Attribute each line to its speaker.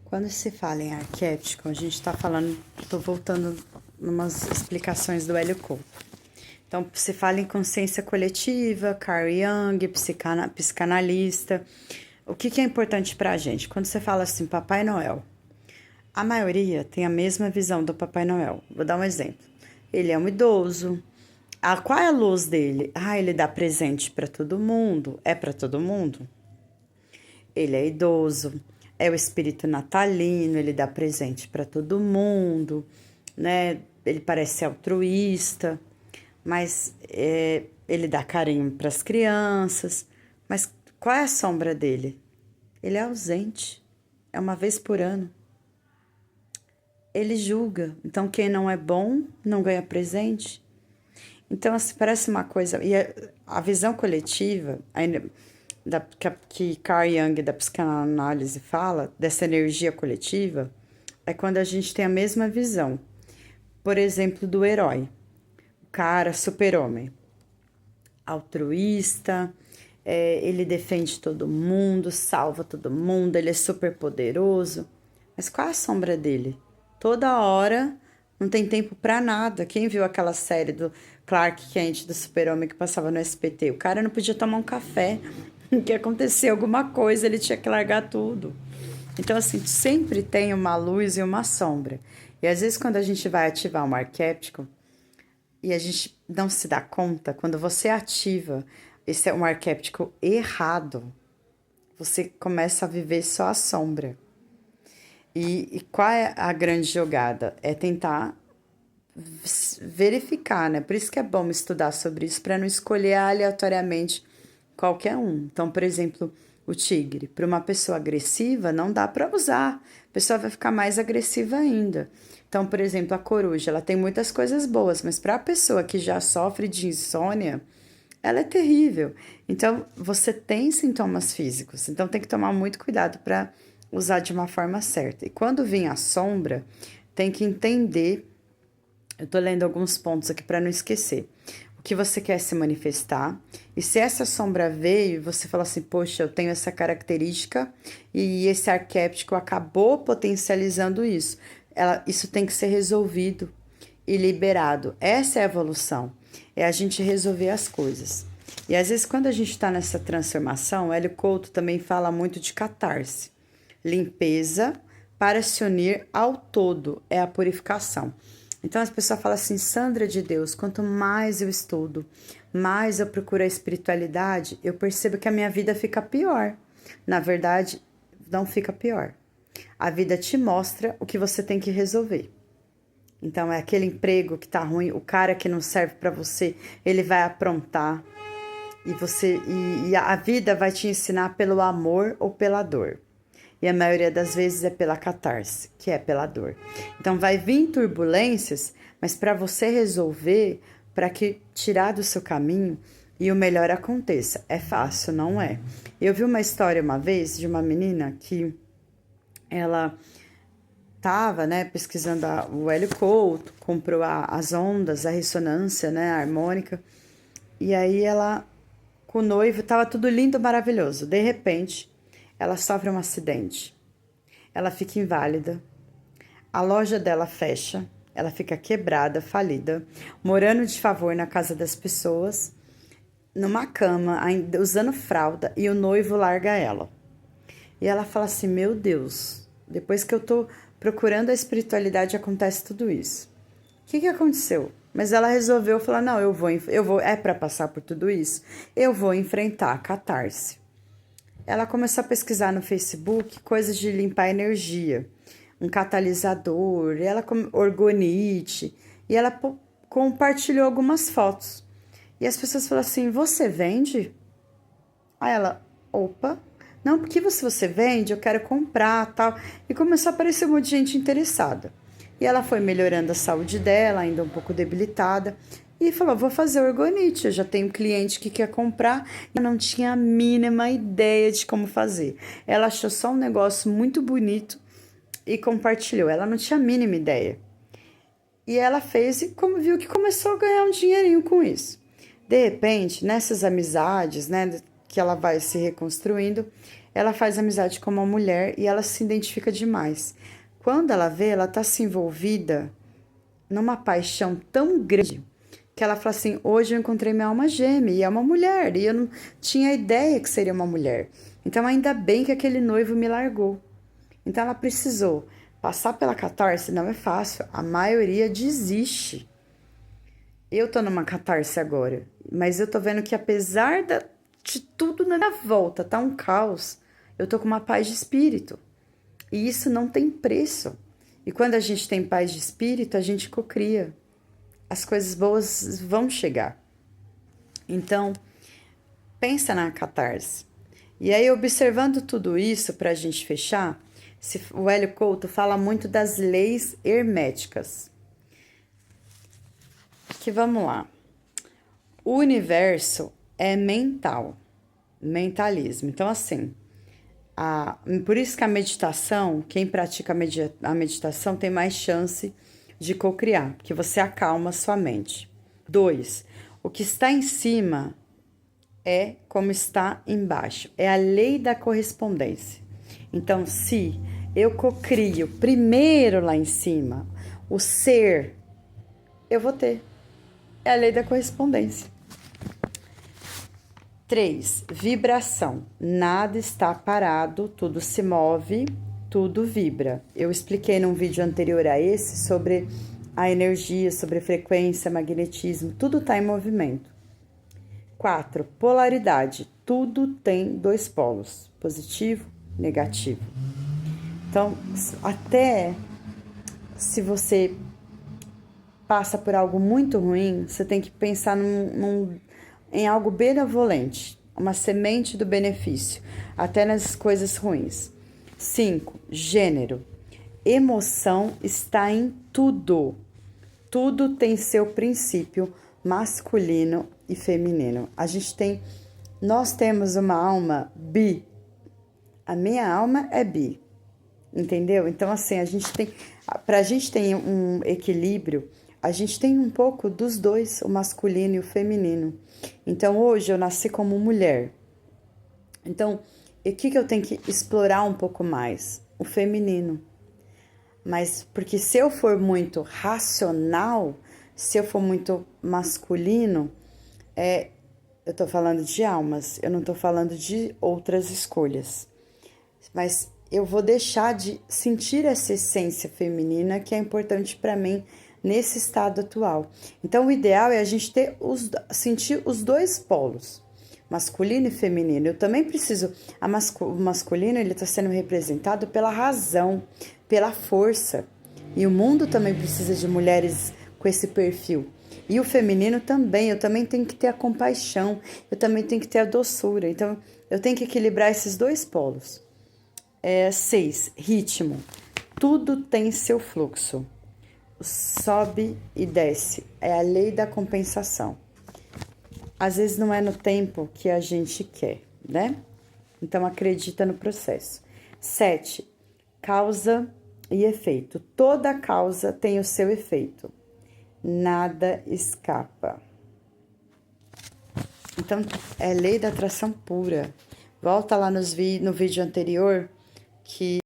Speaker 1: Quando se fala em arquétipo, a gente está falando, estou voltando umas explicações do Hélio Couto. Então, se fala em consciência coletiva, Carl Jung, psicanalista. O que é importante para a gente? Quando você fala assim, Papai Noel, a maioria tem a mesma visão do Papai Noel. Vou dar um exemplo. Ele é um idoso. Qual é a luz dele? Ele dá presente para todo mundo. É para todo mundo? Ele é idoso, é o espírito natalino, ele dá presente para todo mundo, né? Ele parece altruísta, mas ele dá carinho para as crianças. Mas qual é a sombra dele? Ele é ausente, é uma vez por ano. Ele julga, então quem não é bom não ganha presente. Então, assim, parece uma coisa. E a visão coletiva, que Carl Jung da psicanálise fala, dessa energia coletiva, é quando a gente tem a mesma visão. Por exemplo, do herói, o cara super-homem, altruísta, ele defende todo mundo, salva todo mundo, ele é super poderoso. Mas qual é a sombra dele? Toda hora não tem tempo pra nada. Quem viu aquela série do Clark Kent, do super-homem que passava no SBT? O cara não podia tomar um café, que acontecia alguma coisa, ele tinha que largar tudo. Então, assim, sempre tem uma luz e uma sombra. E às vezes, quando a gente vai ativar um arquétipo e a gente não se dá conta, quando você ativa esse é um arquétipo errado, você começa a viver só a sombra. E qual é a grande jogada? É tentar verificar, né? Por isso que é bom estudar sobre isso, para não escolher aleatoriamente qualquer um. Então, por exemplo, o tigre. Para uma pessoa agressiva, não dá para usar. A pessoa vai ficar mais agressiva ainda. Então, por exemplo, a coruja, ela tem muitas coisas boas, mas para a pessoa que já sofre de insônia, ela é terrível. Então, você tem sintomas físicos. Então, tem que tomar muito cuidado para usar de uma forma certa. E quando vir a sombra, tem que entender. Eu tô lendo alguns pontos aqui para não esquecer. O que você quer se manifestar. E se essa sombra veio e você fala assim, poxa, eu tenho essa característica e esse arquétipo acabou potencializando isso. Isso tem que ser resolvido e liberado. Essa é a evolução. É a gente resolver as coisas. E às vezes, quando a gente está nessa transformação, Hélio Couto também fala muito de catarse. Limpeza para se unir ao todo é a purificação. Então as pessoas falam assim, Sandra de Deus, quanto mais eu estudo, mais eu procuro a espiritualidade, eu percebo que a minha vida fica pior. Na verdade, não fica pior. A vida te mostra o que você tem que resolver. Então é aquele emprego que tá ruim, o cara que não serve para você, ele vai aprontar. E a vida vai te ensinar pelo amor ou pela dor. E a maioria das vezes é pela catarse, que é pela dor. Então vai vir turbulências, mas para você resolver, para que tirar do seu caminho e o melhor aconteça. É fácil, não é? Eu vi uma história uma vez de uma menina que ela estava, né, pesquisando o Hélio Couto, comprou as ondas, a ressonância, né, a harmônica. E aí ela, com o noivo, estava tudo lindo, maravilhoso. De repente, ela sofre um acidente, ela fica inválida, a loja dela fecha, ela fica quebrada, falida, morando de favor na casa das pessoas, numa cama, ainda usando fralda, e o noivo larga ela. E ela fala assim, meu Deus, depois que eu tô procurando a espiritualidade, acontece tudo isso. O que aconteceu? Mas ela resolveu falar, não, eu vou, é para passar por tudo isso? Eu vou enfrentar a catarse. Ela começou a pesquisar no Facebook coisas de limpar energia, um catalisador, orgonite, e ela compartilhou algumas fotos. E as pessoas falaram assim, você vende? Aí ela, opa, não, porque você vende, eu quero comprar, tal. E começou a aparecer um monte de gente interessada. E ela foi melhorando a saúde dela, ainda um pouco debilitada, e falou, vou fazer orgonite, eu já tenho um cliente que quer comprar, e não tinha a mínima ideia de como fazer. Ela achou só um negócio muito bonito e compartilhou, ela não tinha a mínima ideia. E ela fez e viu que começou a ganhar um dinheirinho com isso. De repente, nessas amizades, né, que ela vai se reconstruindo, ela faz amizade com uma mulher e ela se identifica demais. Quando ela vê, ela tá se envolvida numa paixão tão grande que ela fala assim: hoje eu encontrei minha alma gêmea e é uma mulher, e eu não tinha ideia que seria uma mulher. Então, ainda bem que aquele noivo me largou. Então, ela precisou passar pela catarse, não é fácil, a maioria desiste. Eu tô numa catarse agora, mas eu tô vendo que apesar de tudo na minha volta tá um caos, eu tô com uma paz de espírito. E isso não tem preço. E quando a gente tem paz de espírito, a gente cocria. As coisas boas vão chegar. Então, pensa na catarse. E aí, observando tudo isso, para a gente fechar, o Hélio Couto fala muito das leis herméticas. Que vamos lá. O universo é mental, mentalismo. Então, assim, por isso que a meditação, quem pratica a meditação tem mais chance de cocriar, porque você acalma sua mente. 2. O que está em cima é como está embaixo. É a lei da correspondência. Então, se eu cocrio primeiro lá em cima o ser, eu vou ter. É a lei da correspondência. 3. Vibração. Nada está parado, tudo se move, tudo vibra. Eu expliquei num vídeo anterior a esse sobre a energia, sobre a frequência, magnetismo, tudo está em movimento. 4. Polaridade. Tudo tem dois polos, positivo, negativo. Então, até se você passa por algo muito ruim, você tem que pensar em algo benevolente, uma semente do benefício, até nas coisas ruins. 5. Gênero. Emoção está em tudo. Tudo tem seu princípio masculino e feminino. Nós temos uma alma bi. A minha alma é bi. Entendeu? Então, assim, pra gente ter um equilíbrio, a gente tem um pouco dos dois, o masculino e o feminino. Então, hoje eu nasci como mulher. Então, o que eu tenho que explorar um pouco mais? O feminino. Mas, porque se eu for muito racional, se eu for muito masculino, eu tô falando de almas, eu não tô falando de outras escolhas. Mas eu vou deixar de sentir essa essência feminina que é importante para mim nesse estado atual. Então, o ideal é a gente sentir os dois polos, masculino e feminino. Eu também preciso. O masculino, ele está sendo representado pela razão, pela força. E o mundo também precisa de mulheres com esse perfil. E o feminino também. Eu também tenho que ter a compaixão. Eu também tenho que ter a doçura. Então, eu tenho que equilibrar esses dois polos. 6. Ritmo. Tudo tem seu fluxo. Sobe e desce. É a lei da compensação. Às vezes não é no tempo que a gente quer, né? Então, acredita no processo. 7. Causa e efeito. Toda causa tem o seu efeito. Nada escapa. Então, é lei da atração pura. Volta lá no vídeo anterior que